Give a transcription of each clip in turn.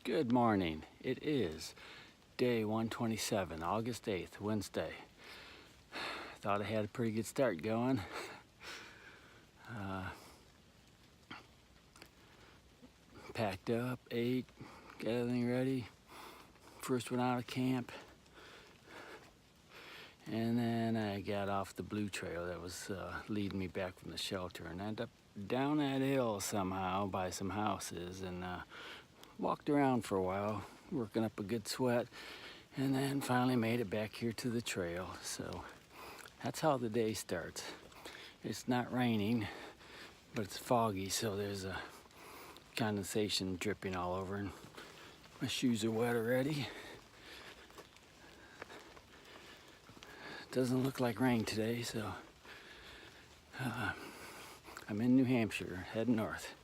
Good morning. It is day 127, August 8th, Wednesday. Thought I had a pretty good start going. Packed up, ate, got everything ready. First went out of camp. And then I got off the blue trail that was leading me back from the shelter and ended up down that hill somehow by some houses and walked around for a while, working up a good sweat, and then finally made it back here to the trail. So that's how the day starts. It's not raining, but it's foggy, so there's a condensation dripping all over, and my shoes are wet already. Doesn't look like rain today, so I'm in New Hampshire, heading north.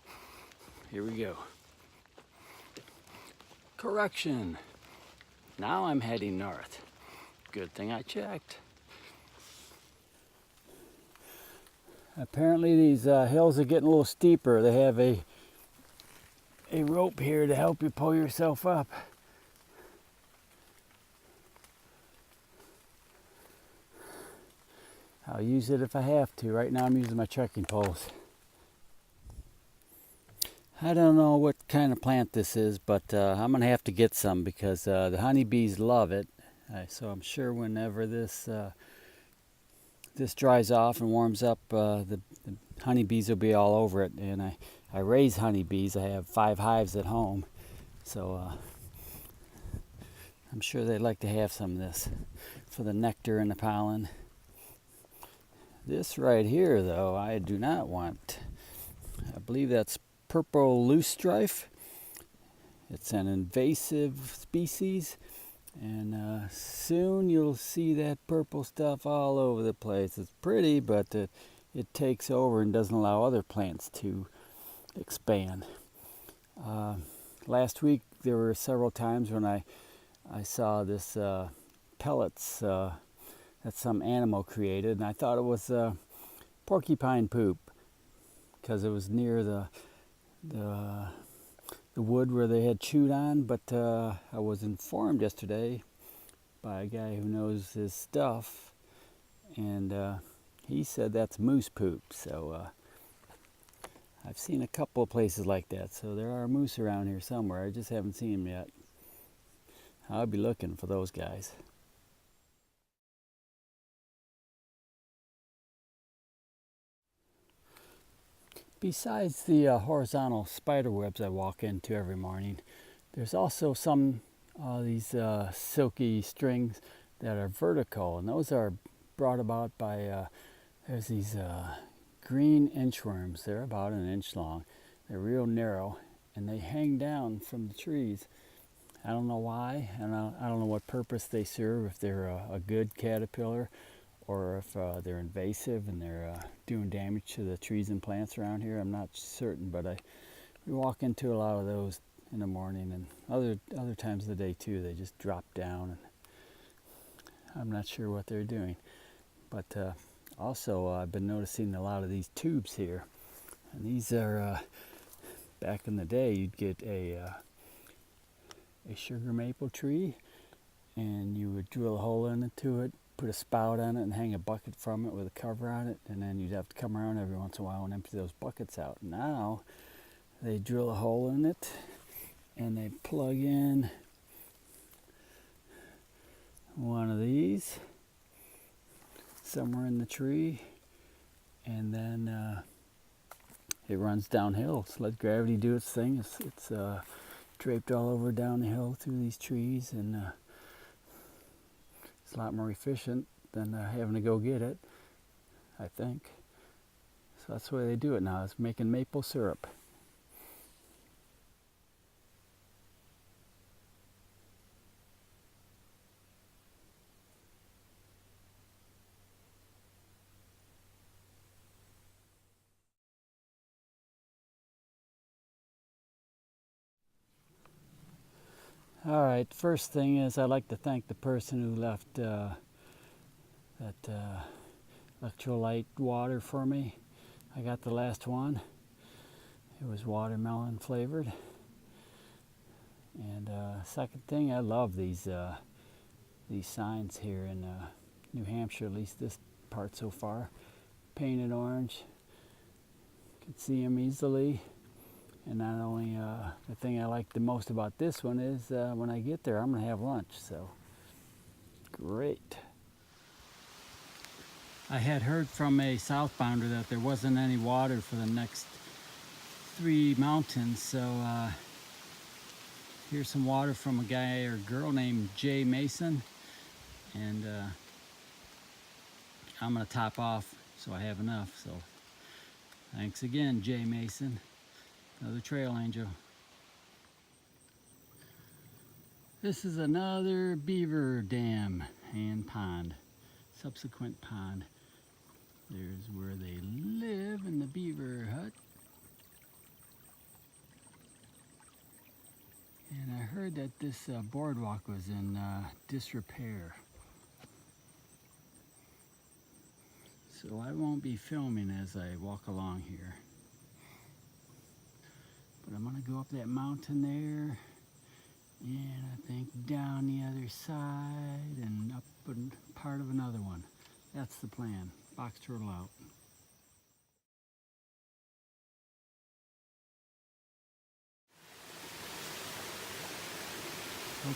Here we go. Correction. Now I'm heading north. Good thing I checked. Apparently these hills are getting a little steeper. They have a rope here to help you pull yourself up. I'll use it if I have to. Right now I'm using my trekking poles. I don't know what kind of plant this is, but I'm going to have to get some because the honeybees love it. So I'm sure whenever this dries off and warms up, the honeybees will be all over it. And I raise honeybees. I have 5 hives at home. So I'm sure they'd like to have some of this for the nectar and the pollen. This right here, though, I do not want. I believe that's purple loosestrife. It's an invasive species, and soon you'll see that purple stuff all over the place. It's pretty, but it takes over and doesn't allow other plants to expand. Last week there were several times when I saw this pellets that some animal created, and I thought it was porcupine poop because it was near the wood where they had chewed on. But I was informed yesterday by a guy who knows his stuff, and he said that's moose poop. So I've seen a couple of places like that. So there are moose around here somewhere. I just haven't seen them yet. I'll be looking for those guys. Besides the horizontal spider webs I walk into every morning, there's also some these silky strings that are vertical, and those are brought about by there's these green inchworms. They're about 1 inch long. They're real narrow, and they hang down from the trees. I don't know why, and I don't know what purpose they serve, if they're a good caterpillar or if they're invasive and they're doing damage to the trees and plants around here. I'm not certain, but we walk into a lot of those in the morning, and other times of the day too. They just drop down, and I'm not sure what they're doing. But also I've been noticing a lot of these tubes here, and these are back in the day you'd get a sugar maple tree, and you would drill a hole into it, put a spout on it, and hang a bucket from it with a cover on it, and then you'd have to come around every once in a while and empty those buckets out. Now they drill a hole in it and they plug in one of these somewhere in the tree, and then it runs downhill. So let gravity do its thing. It's draped all over down the hill through these trees, and it's a lot more efficient than having to go get it, I think. So that's the way they do it now. It's making maple syrup. All right, first thing is I'd like to thank the person who left that electrolyte water for me. I got the last one. It was watermelon flavored. And second thing, I love these signs here in New Hampshire, at least this part so far. Painted orange. You can see them easily. And not only, the thing I like the most about this one is when I get there, I'm going to have lunch. So, great. I had heard from a southbounder that there wasn't any water for the next 3 mountains. So, here's some water from a guy or girl named Jay Mason. And I'm going to top off so I have enough. So, thanks again, Jay Mason. Another trail angel. This is another beaver dam and pond. Subsequent pond. There's where they live in the beaver hut. And I heard that this boardwalk was in disrepair. So I won't be filming as I walk along here. But I'm going to go up that mountain there, and I think down the other side and up part of another one. That's the plan. Box turtle out.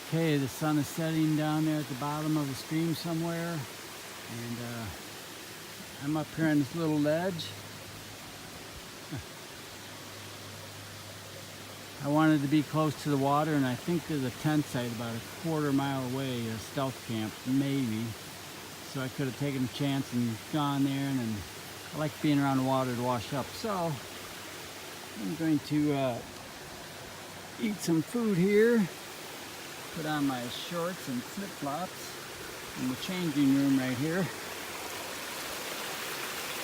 Okay, the sun is setting down there at the bottom of the stream somewhere, and I'm up here on this little ledge. I wanted to be close to the water, and I think there's a tent site about a 1/4 mile away, a stealth camp, maybe. So I could have taken a chance and gone there, and I like being around the water to wash up. So I'm going to eat some food here, put on my shorts and flip-flops in the changing room right here.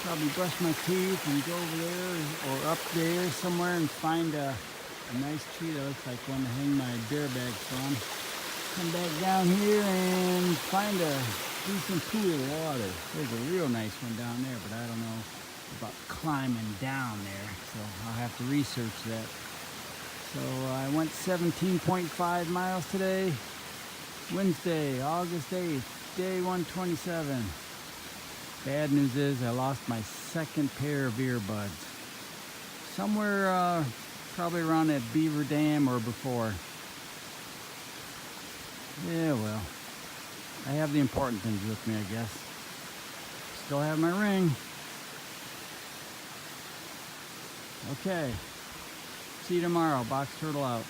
Probably brush my teeth and go over there or up there somewhere and find a nice tree that looks like one to hang my bear bag from. Come back down here and find a decent pool of water. There's a real nice one down there, but I don't know about climbing down there, so I'll have to research that. So I went 17.5 miles today, Wednesday, August 8th, day 127. Bad news is I lost my second pair of earbuds. Somewhere probably around that beaver dam or before. Yeah, well, I have the important things with me, I guess. Still have my ring. Okay. See you tomorrow. Box turtle out.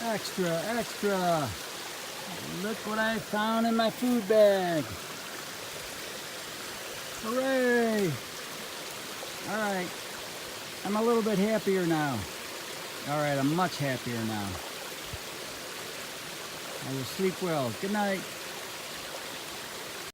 Extra, extra. Look what I found in my food bag. Hooray! All right. I'm a little bit happier now. All right, I'm much happier now. I will sleep well. Good night.